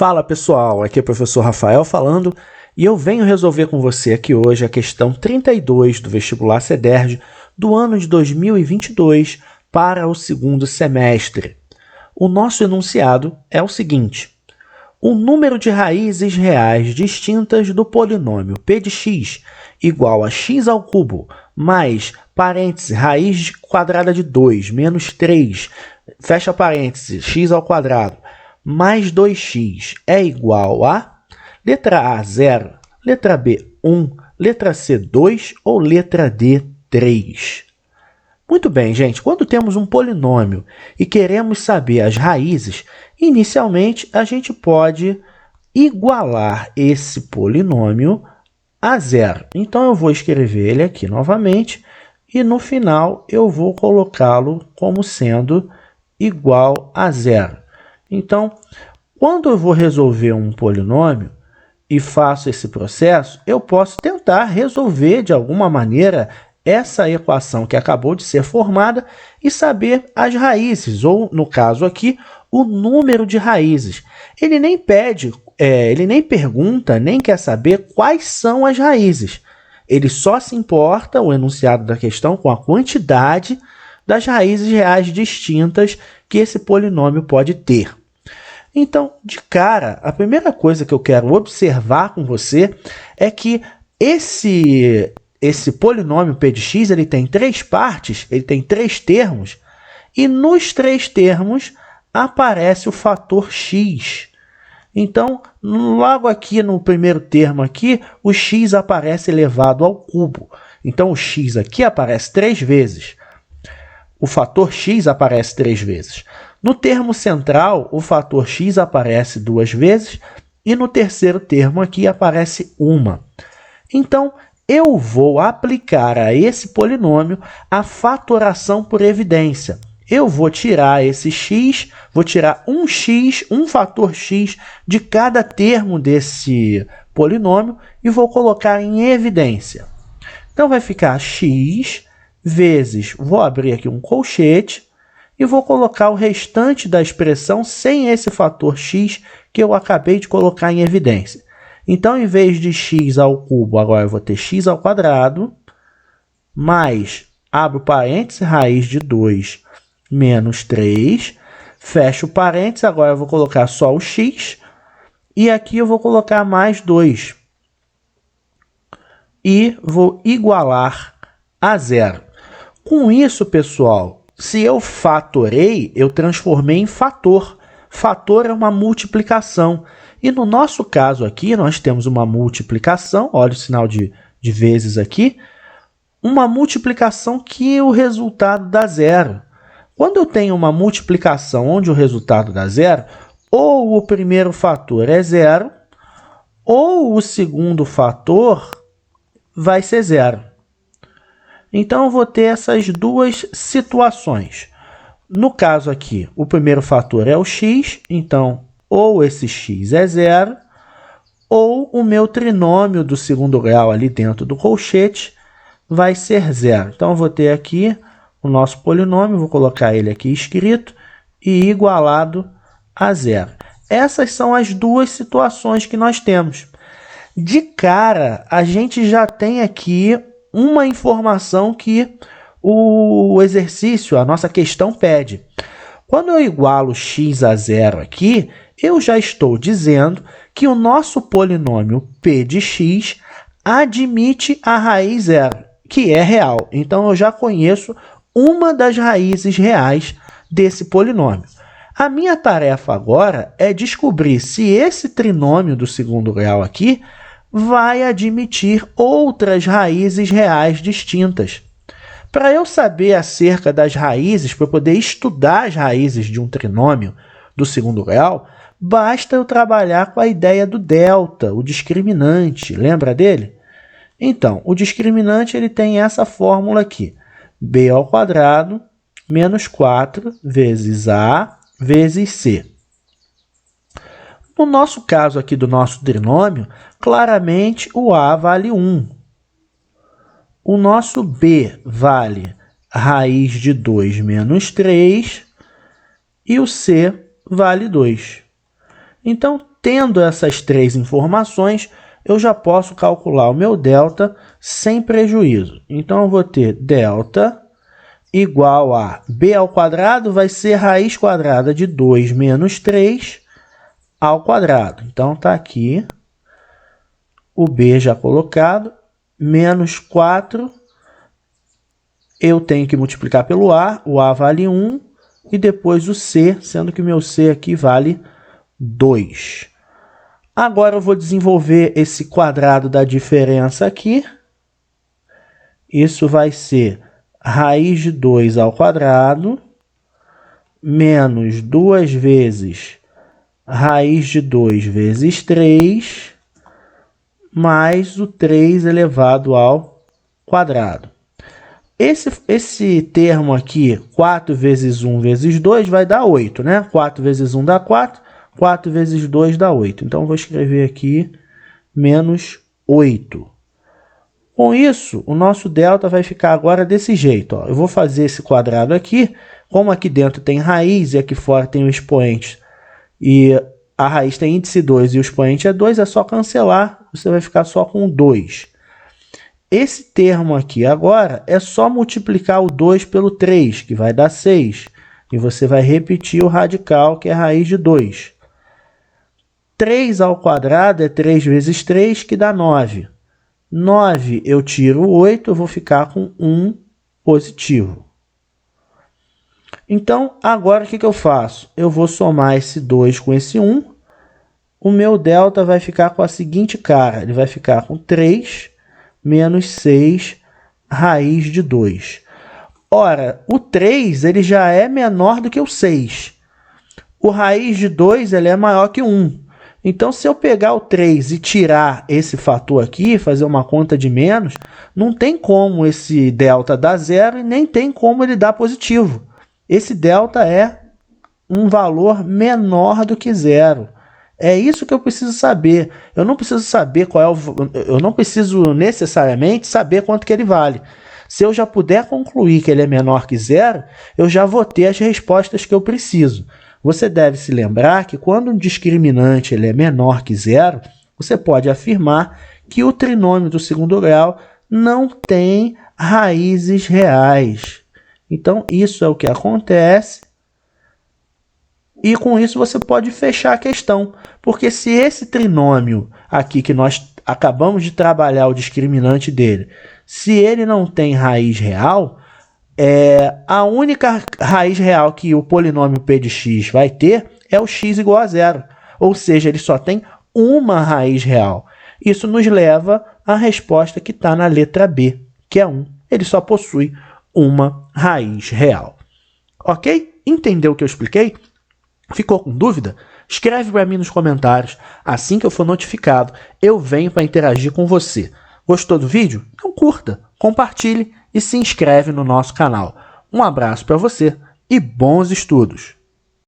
Fala pessoal, aqui é o professor Rafael falando e eu venho resolver com você aqui hoje a questão 32 do vestibular CEDERJ do ano de 2022 para o segundo semestre. O nosso enunciado é o seguinte: o número de raízes reais distintas do polinômio p de x igual a x ao cubo mais, parêntese, raiz quadrada de 2 menos 3, fecha parênteses, x ao quadrado, mais 2x é igual a letra A, 0, letra B, 1, letra C, 2 ou letra D, 3. Muito bem, gente. Quando temos um polinômio e queremos saber as raízes, inicialmente a gente pode igualar esse polinômio a 0. Então, eu vou escrever ele aqui novamente e no final eu vou colocá-lo como sendo igual a 0. Então, quando eu vou resolver um polinômio e faço esse processo, eu posso tentar resolver de alguma maneira essa equação que acabou de ser formada e saber as raízes, ou, no caso aqui, o número de raízes. Ele nem pede, ele nem pergunta, nem quer saber quais são as raízes. Ele só se importa, o enunciado da questão, com a quantidade das raízes reais distintas que esse polinômio pode ter. Então, de cara, a primeira coisa que eu quero observar com você é que esse polinômio p de x ele tem três partes, ele tem três termos, e nos três termos aparece o fator x. Então, logo aqui no primeiro termo aqui, o x aparece elevado ao cubo. Então, o x aqui aparece 3 vezes. O fator x aparece 3 vezes. No termo central, o fator x aparece 2 vezes e no terceiro termo aqui aparece 1. Então, eu vou aplicar a esse polinômio a fatoração por evidência. Eu vou tirar esse x, vou tirar um x, um fator x de cada termo desse polinômio e vou colocar em evidência. Então, vai ficar x vezes, vou abrir aqui um colchete, e vou colocar o restante da expressão sem esse fator x que eu acabei de colocar em evidência. Então, em vez de x ao cubo, agora eu vou ter x ao quadrado, mais, abro parênteses, raiz de 2 menos 3, fecho parênteses, agora eu vou colocar só o x, e aqui eu vou colocar mais 2. E vou igualar a 0. Com isso, pessoal, se eu fatorei, eu transformei em fator. Fator é uma multiplicação. E no nosso caso aqui, nós temos uma multiplicação, olha o sinal de vezes aqui, uma multiplicação que o resultado dá 0. Quando eu tenho uma multiplicação onde o resultado dá 0, ou o primeiro fator é 0, ou o segundo fator vai ser 0. Então, eu vou ter essas duas situações. No caso aqui, o primeiro fator é o x, então, ou esse x é 0, ou o meu trinômio do segundo grau ali dentro do colchete vai ser 0. Então, eu vou ter aqui o nosso polinômio, vou colocar ele aqui escrito, e igualado a 0. Essas são as duas situações que nós temos. De cara, a gente já tem aqui uma informação que o exercício, a nossa questão pede. Quando eu igualo x a 0 aqui, eu já estou dizendo que o nosso polinômio p de x admite a raiz 0, que é real. Então, eu já conheço uma das raízes reais desse polinômio. A minha tarefa agora é descobrir se esse trinômio do segundo grau aqui vai admitir outras raízes reais distintas. Para eu saber acerca das raízes, para eu poder estudar as raízes de um trinômio do segundo grau, basta eu trabalhar com a ideia do delta, o discriminante. Lembra dele? Então, o discriminante ele tem essa fórmula aqui. B ao quadrado menos 4 vezes A vezes C. No nosso caso aqui do nosso trinômio, claramente o A vale 1. O nosso B vale raiz de 2 menos 3 e o C vale 2. Então, tendo essas três informações, eu já posso calcular o meu delta sem prejuízo. Então, eu vou ter delta igual a b ao quadrado vai ser raiz quadrada de 2 menos 3 ao quadrado. Então, está aqui o b já colocado, menos 4, eu tenho que multiplicar pelo a, o a vale 1, e depois o c, sendo que o meu c aqui vale 2. Agora eu vou desenvolver esse quadrado da diferença aqui. Isso vai ser raiz de 2 ao quadrado, menos 2 vezes raiz de 2 vezes 3, mais o 3 elevado ao quadrado. Esse termo aqui, 4 vezes 1 vezes 2, vai dar 8, né? 4 vezes 1 dá 4, 4 vezes 2 dá 8. Então, eu vou escrever aqui menos 8. Com isso, o nosso delta vai ficar agora desse jeito. Ó. Eu vou fazer esse quadrado aqui. Como aqui dentro tem raiz e aqui fora tem o expoente, e a raiz tem índice 2 e o expoente é 2, é só cancelar. Você vai ficar só com 2. Esse termo aqui agora é só multiplicar o 2 pelo 3, que vai dar 6. E você vai repetir o radical, que é a raiz de 2. 3 ao quadrado é 3 vezes 3, que dá 9. 9 eu tiro 8, eu vou ficar com 1 positivo. Então, agora o que eu faço? Eu vou somar esse 2 com esse 1. O meu delta vai ficar com a seguinte cara. Ele vai ficar com 3 menos 6 raiz de 2. Ora, o 3 ele já é menor do que o 6. O raiz de 2 ele é maior que 1. Então, se eu pegar o 3 e tirar esse fator aqui, fazer uma conta de menos, não tem como esse delta dar zero e nem tem como ele dar positivo. Esse delta é um valor menor do que zero. É isso que eu preciso saber. Eu não preciso saber eu não preciso necessariamente saber quanto que ele vale. Se eu já puder concluir que ele é menor que zero, eu já vou ter as respostas que eu preciso. Você deve se lembrar que quando um discriminante ele é menor que zero, você pode afirmar que o trinômio do segundo grau não tem raízes reais. Então, isso é o que acontece. E com isso você pode fechar a questão. Porque se esse trinômio aqui que nós acabamos de trabalhar o discriminante dele, se ele não tem raiz real, a única raiz real que o polinômio p de x vai ter é o x igual a zero. Ou seja, ele só tem uma raiz real. Isso nos leva à resposta que está na letra B, que é 1. Ele só possui uma raiz real. Ok? Entendeu o que eu expliquei? Ficou com dúvida? Escreve para mim nos comentários. Assim que eu for notificado, eu venho para interagir com você. Gostou do vídeo? Então curta, compartilhe e se inscreve no nosso canal. Um abraço para você e bons estudos!